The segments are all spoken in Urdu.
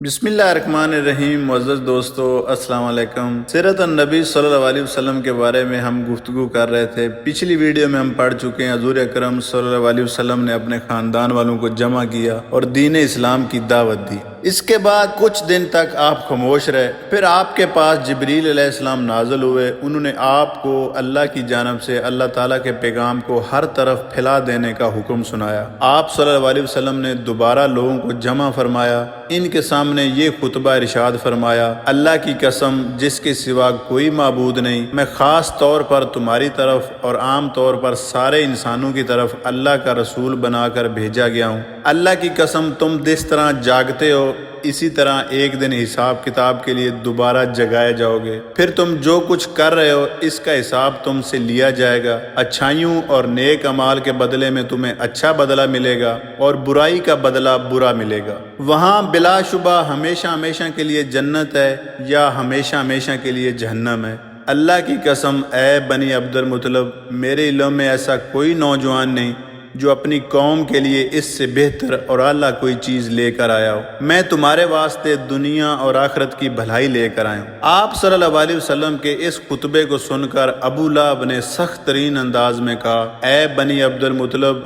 بسم اللہ الرحمن الرحیم۔ معزز دوستو، السلام علیکم۔ سیرت النبی صلی اللہ علیہ وسلم کے بارے میں ہم گفتگو کر رہے تھے۔ پچھلی ویڈیو میں ہم پڑھ چکے ہیں حضور اکرم صلی اللہ علیہ وسلم نے اپنے خاندان والوں کو جمع کیا اور دین اسلام کی دعوت دی۔ اس کے بعد کچھ دن تک آپ خاموش رہے، پھر آپ کے پاس جبریل علیہ السلام نازل ہوئے۔ انہوں نے آپ کو اللہ کی جانب سے اللہ تعالیٰ کے پیغام کو ہر طرف پھیلا دینے کا حکم سنایا۔ آپ صلی اللہ علیہ وسلم نے دوبارہ لوگوں کو جمع فرمایا، ان کے سامنے یہ خطبہ ارشاد فرمایا: اللہ کی قسم جس کے سوا کوئی معبود نہیں، میں خاص طور پر تمہاری طرف اور عام طور پر سارے انسانوں کی طرف اللہ کا رسول بنا کر بھیجا گیا ہوں۔ اللہ کی قسم تم جس طرح جاگتے ہو اسی طرح ایک دن حساب کتاب کے لیے دوبارہ جگائے جاؤ گے، پھر تم جو کچھ کر رہے ہو اس کا حساب تم سے لیا جائے گا۔ اچھائیوں اور نیک اعمال کے بدلے میں تمہیں اچھا بدلہ ملے گا اور برائی کا بدلہ برا ملے گا۔ وہاں بلا شبہ ہمیشہ ہمیشہ کے لیے جنت ہے یا ہمیشہ ہمیشہ کے لیے جہنم ہے۔ اللہ کی قسم اے بنی عبد المطلب، میرے علم میں ایسا کوئی نوجوان نہیں جو اپنی قوم کے لیے اس سے بہتر اور اعلیٰ کوئی چیز لے کر آیا ہو۔ میں تمہارے واسطے دنیا اور آخرت کی بھلائی لے کر آیا ہوں۔ آپ صلی اللہ علیہ وسلم کے اس خطبے کو سن کر ابو لہب نے سخت ترین انداز میں کہا: اے بنی عبد المطلب،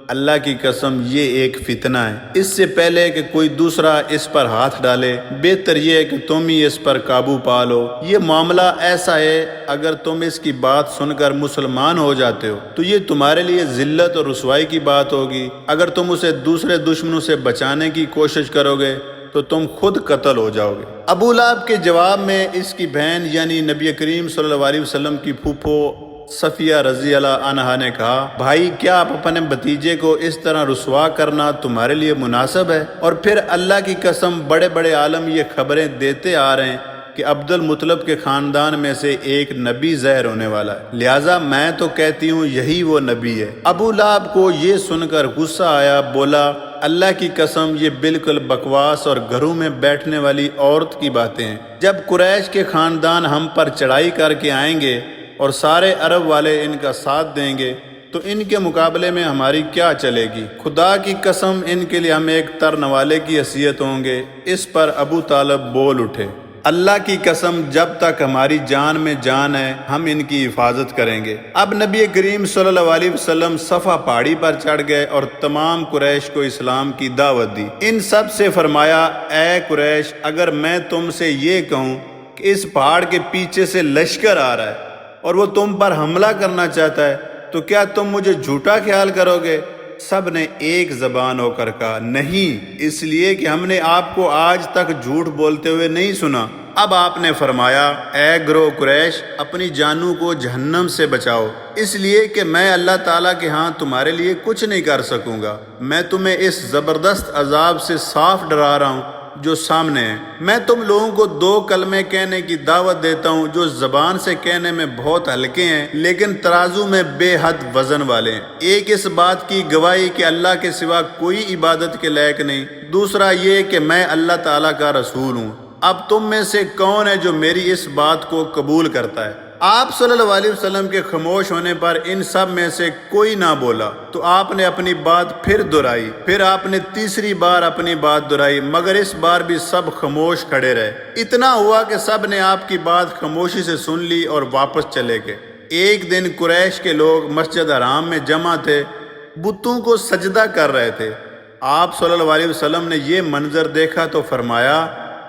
اللہ کی قسم یہ ایک فتنہ ہے۔ اس سے پہلے کہ کوئی دوسرا اس پر ہاتھ ڈالے، بہتر یہ ہے کہ تم ہی اس پر قابو پا لو۔ یہ معاملہ ایسا ہے، اگر تم اس کی بات سن کر مسلمان ہو جاتے ہو تو یہ تمہارے لیے ذلت اور رسوائی کی بات ہوگی۔ اگر تم اسے دوسرے دشمنوں سے بچانے کی کوشش کرو گے تو تم خود قتل ہو جاؤ گے۔ ابو لہب کے جواب میں اس کی بہن یعنی نبی کریم صلی اللہ علیہ وسلم کی پھوپھو صفیہ رضی اللہ عنہا نے کہا: بھائی، کیا آپ اپنے بھتیجے کو اس طرح رسوا کرنا تمہارے لیے مناسب ہے؟ اور پھر اللہ کی قسم بڑے بڑے عالم یہ خبریں دیتے آ رہے ہیں کہ عبد المطلب کے خاندان میں سے ایک نبی ظاہر ہونے والا ہے، لہٰذا میں تو کہتی ہوں یہی وہ نبی ہے۔ ابو لہب کو یہ سن کر غصہ آیا، بولا: اللہ کی قسم یہ بالکل بکواس اور گھروں میں بیٹھنے والی عورت کی باتیں ہیں۔ جب قریش کے خاندان ہم پر چڑھائی کر کے آئیں گے اور سارے عرب والے ان کا ساتھ دیں گے تو ان کے مقابلے میں ہماری کیا چلے گی؟ خدا کی قسم ان کے لیے ہم ایک ترنوالے کی حیثیت ہوں گے۔ اس پر ابو طالب بول اٹھے: اللہ کی قسم جب تک ہماری جان میں جان ہے ہم ان کی حفاظت کریں گے۔ اب نبی کریم صلی اللہ علیہ وسلم صفا پہاڑی پر چڑھ گئے اور تمام قریش کو اسلام کی دعوت دی۔ ان سب سے فرمایا: اے قریش، اگر میں تم سے یہ کہوں کہ اس پہاڑ کے پیچھے سے لشکر آ رہا ہے اور وہ تم پر حملہ کرنا چاہتا ہے تو کیا تم مجھے جھوٹا خیال کرو گے؟ سب نے ایک زبان ہو کر کہا: نہیں، اس لیے کہ ہم نے آپ کو آج تک جھوٹ بولتے ہوئے نہیں سنا۔ اب آپ نے فرمایا: اے گروہ قریش، اپنی جانوں کو جہنم سے بچاؤ، اس لیے کہ میں اللہ تعالیٰ کے ہاں تمہارے لیے کچھ نہیں کر سکوں گا۔ میں تمہیں اس زبردست عذاب سے صاف ڈرا رہا ہوں جو سامنے ہے۔ میں تم لوگوں کو 2 کلمے کہنے کی دعوت دیتا ہوں جو زبان سے کہنے میں بہت ہلکے ہیں لیکن ترازو میں بے حد وزن والے ہیں۔ ایک اس بات کی گواہی کہ اللہ کے سوا کوئی عبادت کے لائق نہیں، دوسرا یہ کہ میں اللہ تعالیٰ کا رسول ہوں۔ اب تم میں سے کون ہے جو میری اس بات کو قبول کرتا ہے؟ آپ صلی اللہ علیہ وسلم کے خاموش ہونے پر ان سب میں سے کوئی نہ بولا تو آپ نے اپنی بات پھر دہرائی، پھر آپ نے تیسری بار اپنی بات دہرائی، مگر اس بار بھی سب خاموش کھڑے رہے۔ اتنا ہوا کہ سب نے آپ کی بات خاموشی سے سن لی اور واپس چلے گئے۔ ایک دن قریش کے لوگ مسجد حرام میں جمع تھے، بتوں کو سجدہ کر رہے تھے۔ آپ صلی اللہ علیہ وسلم نے یہ منظر دیکھا تو فرمایا: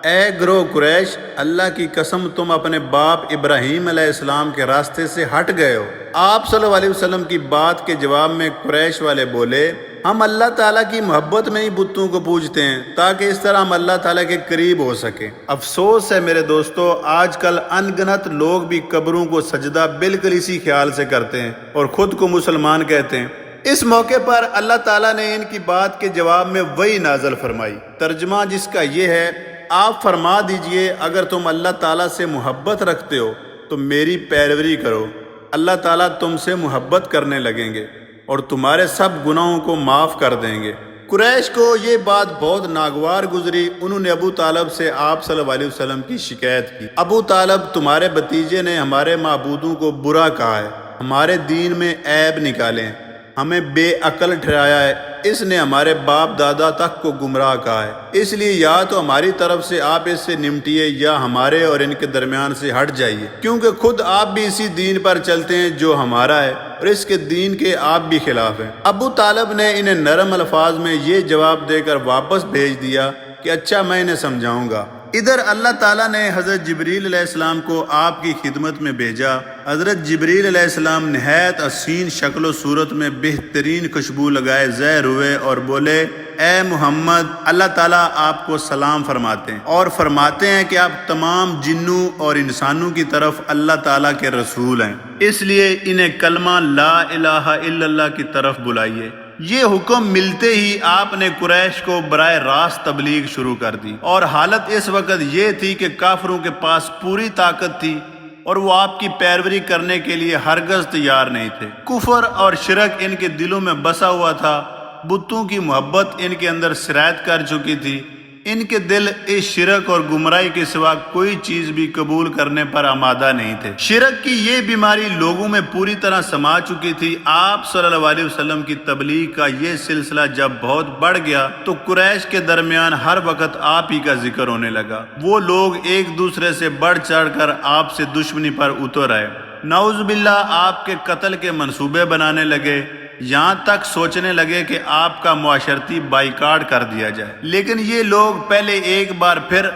اے گروہ قریش، اللہ کی قسم تم اپنے باپ ابراہیم علیہ السلام کے راستے سے ہٹ گئے ہو۔ آپ صلی اللہ علیہ وسلم کی بات کے جواب میں قریش والے بولے: ہم اللہ تعالیٰ کی محبت میں ہی بتوں کو پوجتے ہیں تاکہ اس طرح ہم اللہ تعالیٰ کے قریب ہو سکیں۔ افسوس ہے میرے دوستو، آج کل ان گنت لوگ بھی قبروں کو سجدہ بالکل اسی خیال سے کرتے ہیں اور خود کو مسلمان کہتے ہیں۔ اس موقع پر اللہ تعالیٰ نے ان کی بات کے جواب میں وحی نازل فرمائی، ترجمہ جس کا یہ ہے: آپ فرما دیجئے اگر تم اللہ تعالیٰ سے محبت رکھتے ہو تو میری پیروی کرو، اللہ تعالیٰ تم سے محبت کرنے لگیں گے اور تمہارے سب گناہوں کو معاف کر دیں گے۔ قریش کو یہ بات بہت ناگوار گزری۔ انہوں نے ابو طالب سے آپ صلی اللہ علیہ وسلم کی شکایت کی: ابو طالب، تمہارے بھتیجے نے ہمارے معبودوں کو برا کہا ہے، ہمارے دین میں عیب نکالے ہیں، ہمیں بے عقل ٹھہرایا ہے، اس نے ہمارے باپ دادا تک کو گمراہ کہا ہے، اس لیے یا تو ہماری طرف سے آپ اس سے نمٹیے یا ہمارے اور ان کے درمیان سے ہٹ جائیے، کیونکہ خود آپ بھی اسی دین پر چلتے ہیں جو ہمارا ہے اور اس کے دین کے آپ بھی خلاف ہیں۔ ابو طالب نے انہیں نرم الفاظ میں یہ جواب دے کر واپس بھیج دیا کہ اچھا میں انہیں سمجھاؤں گا۔ ادھر اللہ تعالیٰ نے حضرت جبریل علیہ السلام کو آپ کی خدمت میں بھیجا۔ حضرت جبریل علیہ السلام نہایت حسین شکل و صورت میں بہترین خوشبو لگائے ظاہر ہوئے اور بولے، اے محمد، اللہ تعالیٰ آپ کو سلام فرماتے ہیں اور فرماتے ہیں کہ آپ تمام جنوں اور انسانوں کی طرف اللہ تعالیٰ کے رسول ہیں، اس لیے انہیں کلمہ لا الہ الا اللہ کی طرف بلائیے۔ یہ حکم ملتے ہی آپ نے قریش کو براہ راست تبلیغ شروع کر دی، اور حالت اس وقت یہ تھی کہ کافروں کے پاس پوری طاقت تھی اور وہ آپ کی پیروی کرنے کے لیے ہرگز تیار نہیں تھے۔ کفر اور شرک ان کے دلوں میں بسا ہوا تھا، بتوں کی محبت ان کے اندر سرایت کر چکی تھی، ان کے دل اس شرک اور گمراہی کے سوا کوئی چیز بھی قبول کرنے پر آمادہ نہیں تھے۔ شرک کی یہ بیماری لوگوں میں پوری طرح سما چکی تھی۔ آپ صلی اللہ علیہ وسلم کی تبلیغ کا یہ سلسلہ جب بہت بڑھ گیا تو قریش کے درمیان ہر وقت آپ ہی کا ذکر ہونے لگا۔ وہ لوگ ایک دوسرے سے بڑھ چڑھ کر آپ سے دشمنی پر اتر آئے، نعوذ باللہ آپ کے قتل کے منصوبے بنانے لگے، یہاں تک سوچنے لگے کہ آپ کا معاشرتی بائیکاٹ کر دیا جائے۔ لیکن یہ لوگ پہلے ایک بار پھر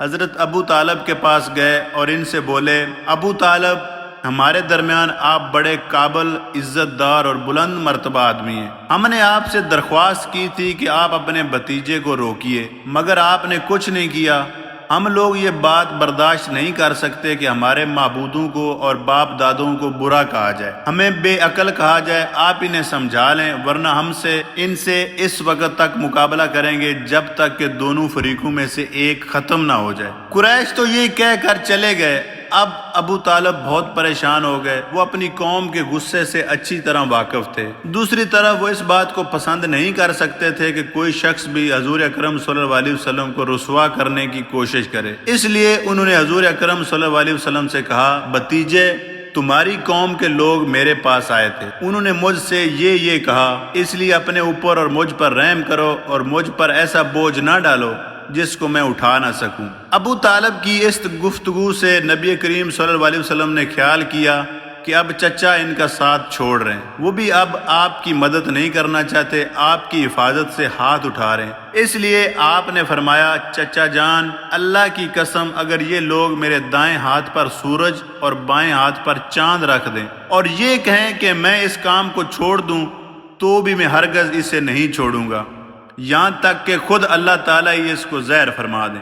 حضرت ابو طالب کے پاس گئے اور ان سے بولے، ابو طالب، ہمارے درمیان آپ بڑے قابل، عزت دار اور بلند مرتبہ آدمی ہیں۔ ہم نے آپ سے درخواست کی تھی کہ آپ اپنے بھتیجے کو روکیے، مگر آپ نے کچھ نہیں کیا۔ ہم لوگ یہ بات برداشت نہیں کر سکتے کہ ہمارے معبودوں کو اور باپ دادوں کو برا کہا جائے، ہمیں بے عقل کہا جائے۔ آپ انہیں سمجھا لیں، ورنہ ہم ان سے اس وقت تک مقابلہ کریں گے جب تک کہ دونوں فریقوں میں سے ایک ختم نہ ہو جائے۔ قریش تو یہ کہہ کر چلے گئے۔ اب ابو طالب بہت پریشان ہو گئے، وہ اپنی قوم کے غصے سے اچھی طرح واقف تھے۔ دوسری طرف وہ اس بات کو پسند نہیں کر سکتے تھے کہ کوئی شخص بھی حضور اکرم صلی اللہ علیہ وسلم کو رسوا کرنے کی کوشش کرے، اس لیے انہوں نے حضور اکرم صلی اللہ علیہ وسلم سے کہا، بھتیجے، تمہاری قوم کے لوگ میرے پاس آئے تھے، انہوں نے مجھ سے یہ کہا، اس لیے اپنے اوپر اور مجھ پر رحم کرو اور مجھ پر ایسا بوجھ نہ ڈالو جس کو میں اٹھا نہ سکوں۔ ابو طالب کی اس گفتگو سے نبی کریم صلی اللہ علیہ وسلم نے خیال کیا کہ اب چچا ان کا ساتھ چھوڑ رہے ہیں، وہ بھی اب آپ کی مدد نہیں کرنا چاہتے، آپ کی حفاظت سے ہاتھ اٹھا رہے ہیں۔ اس لیے آپ نے فرمایا، چچا جان، اللہ کی قسم، اگر یہ لوگ میرے دائیں ہاتھ پر سورج اور بائیں ہاتھ پر چاند رکھ دیں اور یہ کہیں کہ میں اس کام کو چھوڑ دوں تو بھی میں ہرگز اسے نہیں چھوڑوں گا، یہاں تک کہ خود اللہ تعالیٰ ہی اس کو زہر فرما دیں۔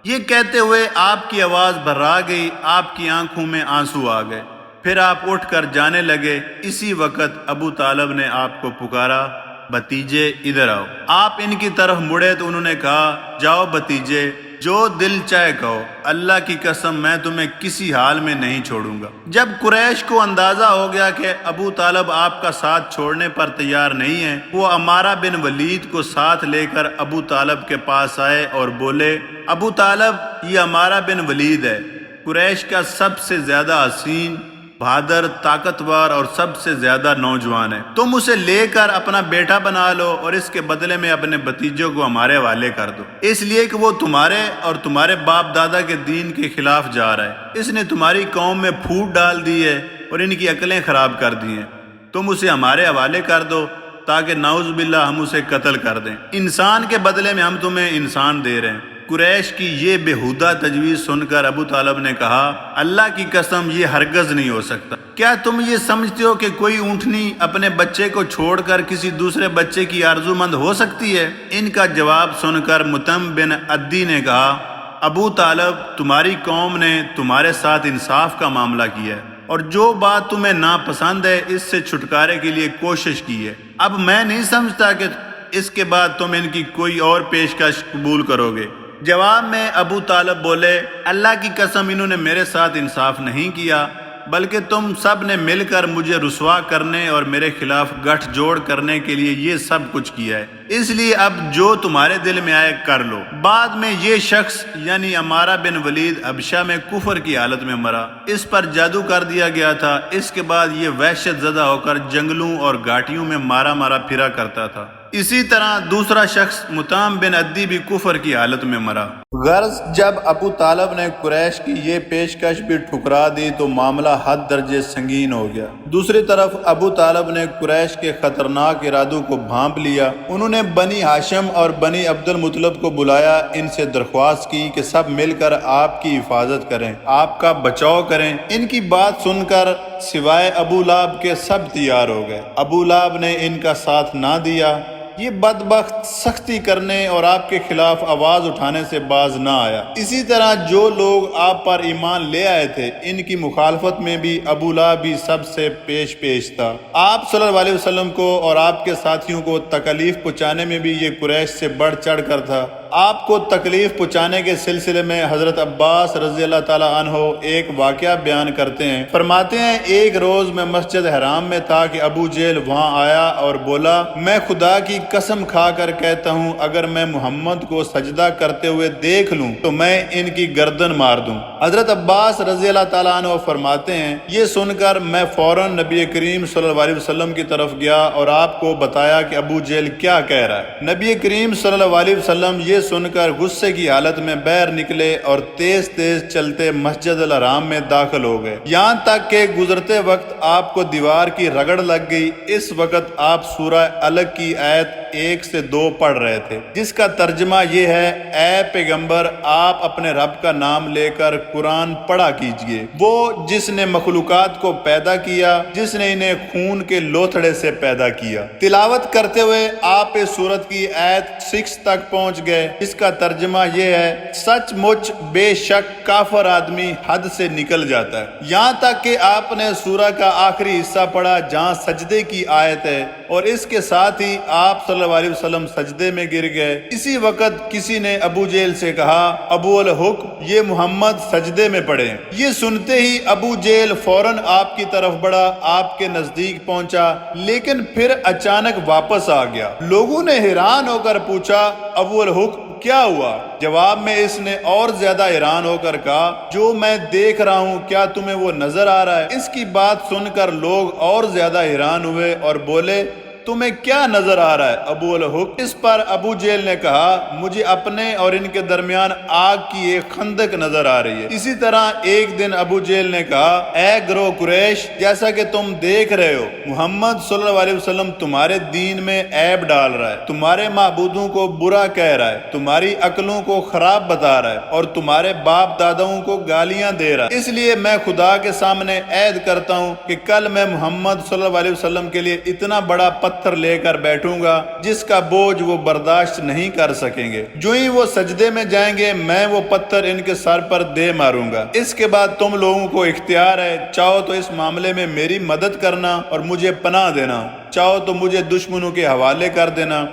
یہ کہتے ہوئے آپ کی آواز بھرا گئی، آپ کی آنکھوں میں آنسو آ گئے، پھر آپ اٹھ کر جانے لگے۔ اسی وقت ابو طالب نے آپ کو پکارا، بھتیجے ادھر آؤ۔ آپ ان کی طرف مڑے تو انہوں نے کہا، جاؤ بھتیجے، جو دل چاہے کہو، اللہ کی قسم میں تمہیں کسی حال میں نہیں چھوڑوں گا۔ جب قریش کو اندازہ ہو گیا کہ ابو طالب آپ کا ساتھ چھوڑنے پر تیار نہیں ہے، وہ عمارہ بن ولید کو ساتھ لے کر ابو طالب کے پاس آئے اور بولے، ابو طالب، یہ عمارہ بن ولید ہے، قریش کا سب سے زیادہ حسین، بہادر، طاقتور اور سب سے زیادہ نوجوان ہے، تم اسے لے کر اپنا بیٹا بنا لو اور اس کے بدلے میں اپنے بھتیجوں کو ہمارے حوالے کر دو، اس لیے کہ وہ تمہارے اور تمہارے باپ دادا کے دین کے خلاف جا رہا ہے، اس نے تمہاری قوم میں پھوٹ ڈال دی ہے اور ان کی عقلیں خراب کر دی ہیں، تم اسے ہمارے حوالے کر دو تاکہ نعوذ باللہ ہم اسے قتل کر دیں، انسان کے بدلے میں ہم تمہیں انسان دے رہے ہیں۔ قریش کی یہ بےہودہ تجویز سن کر ابو طالب نے کہا، اللہ کی قسم، یہ ہرگز نہیں ہو سکتا۔ کیا تم یہ سمجھتے ہو کہ کوئی اونٹنی اپنے بچے کو چھوڑ کر کسی دوسرے بچے کی آرزومند ہو سکتی ہے؟ ان کا جواب سن کر متم بن عدی نے کہا، ابو طالب، تمہاری قوم نے تمہارے ساتھ انصاف کا معاملہ کیا ہے اور جو بات تمہیں ناپسند ہے اس سے چھٹکارے کے لیے کوشش کی ہے، اب میں نہیں سمجھتا کہ اس کے بعد تم ان کی کوئی اور پیشکش قبول کرو گے۔ جواب میں ابو طالب بولے، اللہ کی قسم، انہوں نے میرے ساتھ انصاف نہیں کیا، بلکہ تم سب نے مل کر مجھے رسوا کرنے اور میرے خلاف گٹھ جوڑ کرنے کے لیے یہ سب کچھ کیا ہے، اس لیے اب جو تمہارے دل میں آئے کر لو۔ بعد میں یہ شخص یعنی عمارہ بن ولید حبشہ میں کفر کی حالت میں مرا، اس پر جادو کر دیا گیا تھا۔ اس کے بعد یہ وحشت زدہ ہو کر جنگلوں اور گھاٹیوں میں مارا پھرا کرتا تھا۔ اسی طرح دوسرا شخص مطعم بن عدی بھی کفر کی حالت میں مرا۔ غرض جب ابو طالب نے قریش کی یہ پیشکش بھی ٹھکرا دی تو معاملہ حد درجے سنگین ہو گیا۔ دوسری طرف ابو طالب نے قریش کے خطرناک ارادوں کو بھانپ لیا۔ انہوں نے بنی ہاشم اور بنی عبد المطلب کو بلایا، ان سے درخواست کی کہ سب مل کر آپ کی حفاظت کریں، آپ کا بچاؤ کریں۔ ان کی بات سن کر سوائے ابو لہب کے سب تیار ہو گئے۔ ابو لہب نے ان کا ساتھ نہ دیا۔ یہ بدبخت سختی کرنے اور آپ کے خلاف آواز اٹھانے سے باز نہ آیا۔ اسی طرح جو لوگ آپ پر ایمان لے آئے تھے، ان کی مخالفت میں بھی ابو لہب بھی سب سے پیش تھا۔ آپ صلی اللہ علیہ وسلم کو اور آپ کے ساتھیوں کو تکلیف پہنچانے میں بھی یہ قریش سے بڑھ چڑھ کر تھا۔ آپ کو تکلیف پہنچانے کے سلسلے میں حضرت عباس رضی اللہ تعالیٰ عنہ ایک واقعہ بیان کرتے ہیں۔ فرماتے ہیں ایک روز میں مسجد حرام میں تھا کہ ابو جہل وہاں آیا اور بولا، میں خدا کی قسم کھا کر کہتا ہوں اگر میں محمد کو سجدہ کرتے ہوئے دیکھ لوں تو میں ان کی گردن مار دوں۔ حضرت عباس رضی اللہ تعالیٰ عنہ فرماتے ہیں یہ سن کر میں فوراً نبی کریم صلی اللہ علیہ وسلم کی طرف گیا اور آپ کو بتایا کہ ابو جہل کیا کہہ رہا ہے۔ نبی کریم صلی اللہ علیہ وسلم یہ سن کر غصے کی حالت میں باہر نکلے اور تیز تیز چلتے مسجد الحرام میں داخل ہو گئے، یہاں تک کہ گزرتے وقت آپ کو دیوار کی رگڑ لگ گئی۔ اس وقت آپ سورہ الگ کی آیت 1 سے 2 پڑھ رہے تھے، جس کا ترجمہ یہ ہے، اے پیغمبر آپ اپنے رب کا نام لے کر قرآن پڑھا کیجئے، وہ جس نے مخلوقات کو پیدا کیا، جس نے انہیں خون کے لوتھڑے سے پیدا کیا۔ تلاوت کرتے ہوئے آپ اس سورت کی آیت 6 تک پہنچ گئے، اس کا ترجمہ یہ ہے، سچ مچ بے شک کافر آدمی حد سے نکل جاتا ہے، یہاں تک کہ آپ نے سورہ کا آخری حصہ پڑھا جہاں سجدے کی آیت ہے، اور اس کے ساتھ ہی آپ صلی اللہ علیہ وسلم سجدے میں گر گئے۔ اسی وقت کسی نے ابو جہل سے کہا، ابو الحق یہ محمد سجدے میں پڑے۔ یہ سنتے ہی ابو جہل فوراً آپ کی طرف بڑھا، آپ کے نزدیک پہنچا، لیکن پھر اچانک واپس آ گیا۔ لوگوں نے حیران ہو کر پوچھا، ابو الحق کیا ہوا؟ جواب میں اس نے اور زیادہ حیران ہو کر کہا، جو میں دیکھ رہا ہوں کیا تمہیں وہ نظر آ رہا ہے؟ اس کی بات سن کر لوگ اور زیادہ حیران ہوئے اور بولے، تمہیں کیا نظر آ رہا ہے ابو الحق؟ اس پر ابو جہل نے کہا، مجھے اپنے اور ان کے درمیان آگ کی ایک خندق نظر آ رہی ہے۔ اسی طرح ایک دن ابو جہل نے کہا، اے گروہ قریش، جیسا کہ تم دیکھ رہے ہو محمد صلی اللہ علیہ وسلم تمہارے دین میں عیب ڈال رہا ہے، تمہارے معبودوں کو برا کہہ رہا ہے، تمہاری عقلوں کو خراب بتا رہا ہے اور تمہارے باپ داداؤں کو گالیاں دے رہا ہے۔ اس لیے میں خدا کے سامنے عہد کرتا ہوں کہ کل میں محمد صلی اللہ علیہ وسلم کے لیے اتنا بڑا پتھر لے کر بیٹھوں گا جس کا بوجھ وہ برداشت نہیں کر سکیں گے۔ جو ہی وہ سجدے میں جائیں گے میں وہ پتھر ان کے سر پر دے ماروں گا۔ اس کے بعد تم لوگوں کو اختیار ہے، چاہو تو اس معاملے میں میری مدد کرنا اور مجھے پناہ دینا، چاہو تو مجھے دشمنوں کے حوالے کر دینا،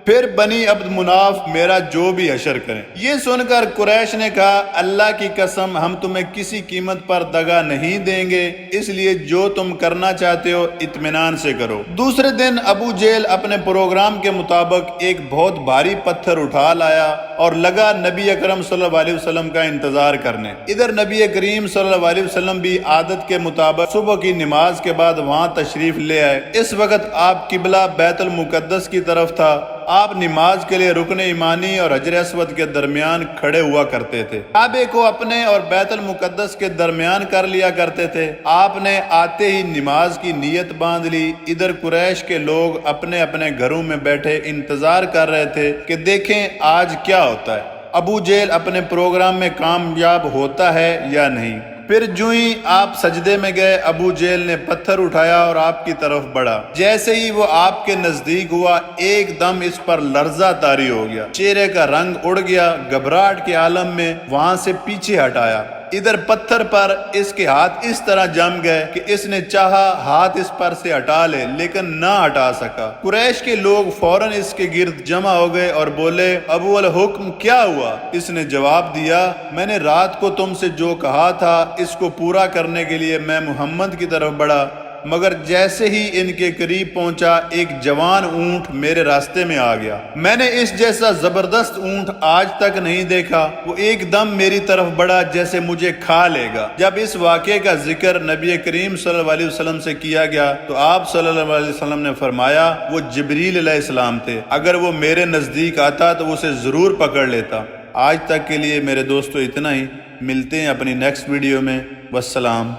پھر بنی عبد مناف میرا جو بھی حشر کریں۔ یہ سن کر قریش نے کہا، اللہ کی قسم ہم تمہیں کسی قیمت پر دگا نہیں دیں گے، اس لیے جو تم کرنا چاہتے ہو اطمینان سے کرو۔ دوسرے دن ابو جہل اپنے پروگرام کے مطابق ایک بہت بھاری پتھر اٹھا لایا اور لگا نبی اکرم صلی اللہ علیہ وسلم کا انتظار کرنے۔ ادھر نبی کریم صلی اللہ علیہ وسلم بھی عادت کے مطابق صبح کی نماز کے بعد وہاں تشریف لے آئے۔ اس وقت آپ قبلہ بیت المقدس کی طرف تھا۔ آپ نماز کے لیے رکن ایمانی اور حجر اسود کے درمیان کھڑے ہوا کرتے تھے، کعبے کو اپنے اور بیت المقدس کے درمیان کر لیا کرتے تھے۔ آپ نے آتے ہی نماز کی نیت باندھ لی۔ ادھر قریش کے لوگ اپنے اپنے گھروں میں بیٹھے انتظار کر رہے تھے کہ دیکھیں آج کیا ہوتا ہے، ابو جہل اپنے پروگرام میں کامیاب ہوتا ہے یا نہیں۔ پھر جو ہی آپ سجدے میں گئے ابو جہل نے پتھر اٹھایا اور آپ کی طرف بڑھا۔ جیسے ہی وہ آپ کے نزدیک ہوا ایک دم اس پر لرزہ طاری ہو گیا، چہرے کا رنگ اڑ گیا، گھبراہٹ کے عالم میں وہاں سے پیچھے ہٹایا۔ ادھر پتھر پر اس کے ہاتھ اس طرح جم گئے کہ اس نے چاہا ہاتھ اس پر سے ہٹا لے لیکن نہ ہٹا سکا۔ قریش کے لوگ فوراً اس کے گرد جمع ہو گئے اور بولے، ابو الحکم کیا ہوا؟ اس نے جواب دیا، میں نے رات کو تم سے جو کہا تھا اس کو پورا کرنے کے لیے میں محمد کی طرف بڑھا، مگر جیسے ہی ان کے قریب پہنچا ایک جوان اونٹ میرے راستے میں آ گیا۔ میں نے اس جیسا زبردست اونٹ آج تک نہیں دیکھا۔ وہ ایک دم میری طرف بڑھا جیسے مجھے کھا لے گا۔ جب اس واقعے کا ذکر نبی کریم صلی اللہ علیہ وسلم سے کیا گیا تو آپ صلی اللہ علیہ وسلم نے فرمایا وہ جبریل علیہ السلام تھے، اگر وہ میرے نزدیک آتا تو اسے ضرور پکڑ لیتا۔ آج تک کے لیے میرے دوستو اتنا ہی، ملتے ہیں اپنی نیکسٹ ویڈیو میں۔ والسلام۔